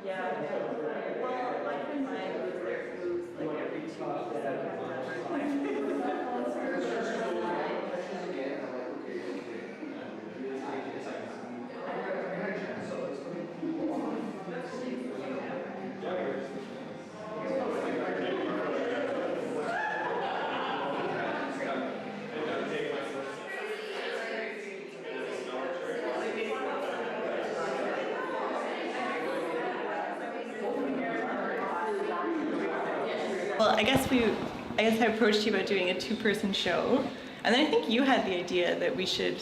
Yeah. Well, I find mine moves like every 2 weeks. Well, I guess I approached you about doing a two-person show, and then I think you had the idea that we should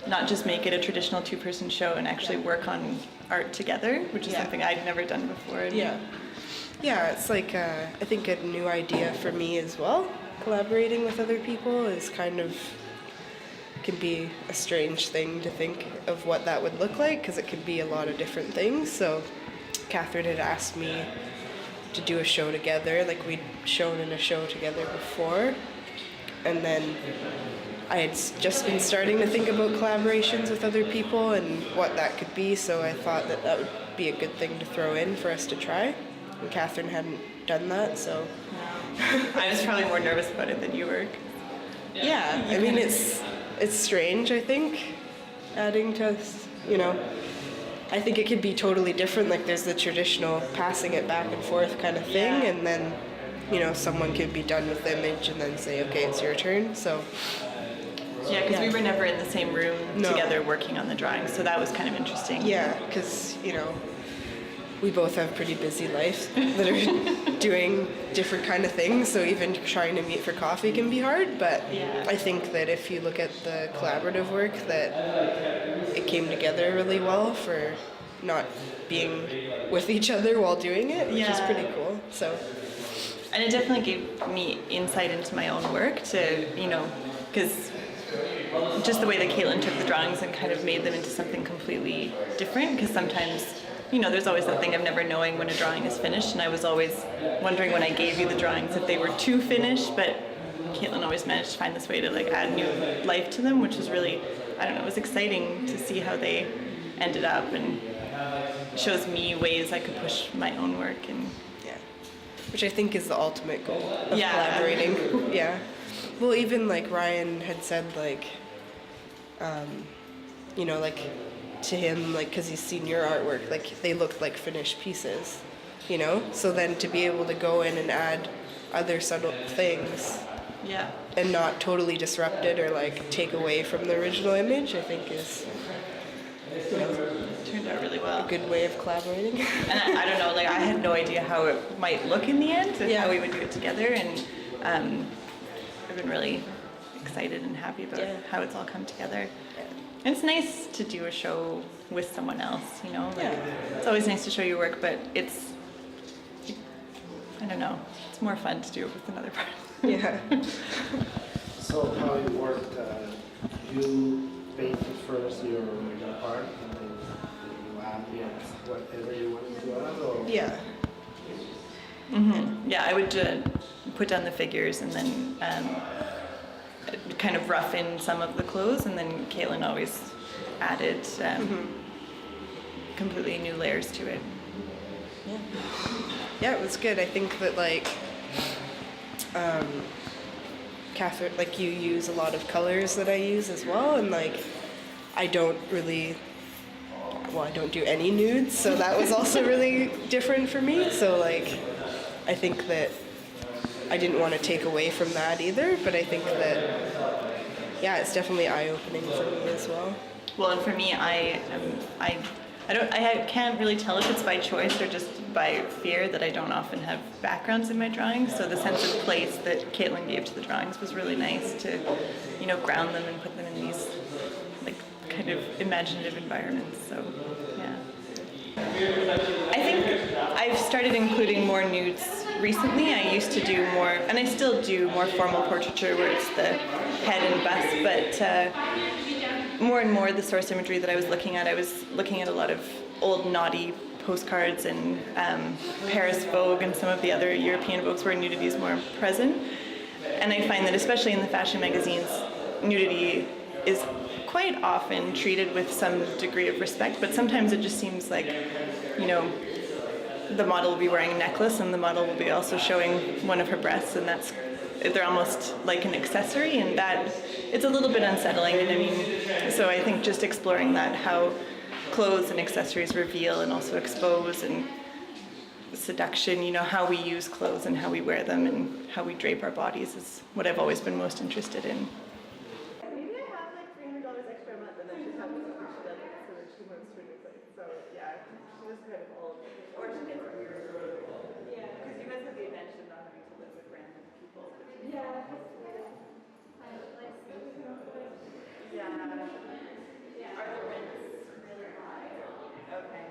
not just make it a traditional two-person show and actually work on art together, which is something I'd never done before. Yeah, it's like I think a new idea for me as well. Collaborating with other people is kind of can be a strange thing to think of what that would look like, because it could be a lot of different things. So Catherine had asked me to do a show together, like we'd shown in a show together before, and then I had just been starting to think about collaborations with other people and what that could be, so I thought that that would be a good thing to throw in for us to try, and Catherine hadn't done that, so... I was probably more nervous about it than you were. Yeah, I mean, it's strange, I think, adding to, you know, I think it could be totally different, like there's the traditional passing it back and forth kind of thing, and then, you know, someone could be done with the image and then say, okay, it's your turn, so... Yeah, because we were never in the same room together working on the drawings, so that was kind of interesting. Yeah, because, you know, we both have pretty busy lives that are doing different kind of things, so even trying to meet for coffee can be hard, but I think that if you look at the collaborative work, that it came together really well for not being with each other while doing it, which is pretty cool. So, and it definitely gave me insight into my own work to, you know, because just the way that Caitlin took the drawings and kind of made them into something completely different, because sometimes, you know, there's always that thing of never knowing when a drawing is finished, and I was always wondering when I gave you the drawings if they were too finished, but Caitlin always managed to find this way to like add new life to them, which was really, I don't know, it was exciting to see how they ended up, and shows me ways I could push my own work, and which I think is the ultimate goal of collaborating. Well, even like Ryan had said, like, you know, like to him, like, because he's seen your artwork, like they looked like finished pieces, you know? So then to be able to go in and add other subtle things and not totally disrupt it or like take away from the original image, I think is, you know, turned out really well. A good way of collaborating. And I don't know, like I had no idea how it might look in the end, and how we would do it together, and I've been really excited and happy about how it's all come together. And it's nice to do a show with someone else, you know? Like, it's always nice to show your work, but it's, I don't know, it's more fun to do it with another person. So how it worked, you painted first your part, and then you add whatever you wanted to add, or? Yeah, I would put down the figures and then kind of rough in some of the clothes, and then Caitlin always added completely new layers to it. Yeah, it was good. I think that like Catherine, like you use a lot of colors that I use as well, and like I don't do any nudes, so that was also really different for me. So like I think that I didn't want to take away from that either, but I think that it's definitely eye-opening for me as well. Well, and for me, I can't really tell if it's by choice or just by fear that I don't often have backgrounds in my drawings. So the sense of place that Caitlin gave to the drawings was really nice to, you know, ground them and put them in these like kind of imaginative environments. So I think I've started including more nudes recently. I used to do more, and I still do more formal portraiture where it's the head and bust, but more and more the source imagery that I was looking at a lot of old naughty postcards and Paris Vogue and some of the other European Vogues where nudity is more present. And I find that especially in the fashion magazines, nudity is quite often treated with some degree of respect, but sometimes it just seems like, you know, the model will be wearing a necklace, and the model will be also showing one of her breasts, and they're almost like an accessory, and that it's a little bit unsettling. And I mean, so I think just exploring that, how clothes and accessories reveal and also expose, and seduction, you know, how we use clothes and how we wear them and how we drape our bodies is what I've always been most interested in. Maybe I have like $300 extra a month, and then she's having something she doesn't, so that she wants to replace. So yeah, she was kind of all, or she gets weird. Yeah. Because you guys have the advantage of not having to live with random people. Yeah. Yeah. Are the rents really high? Okay.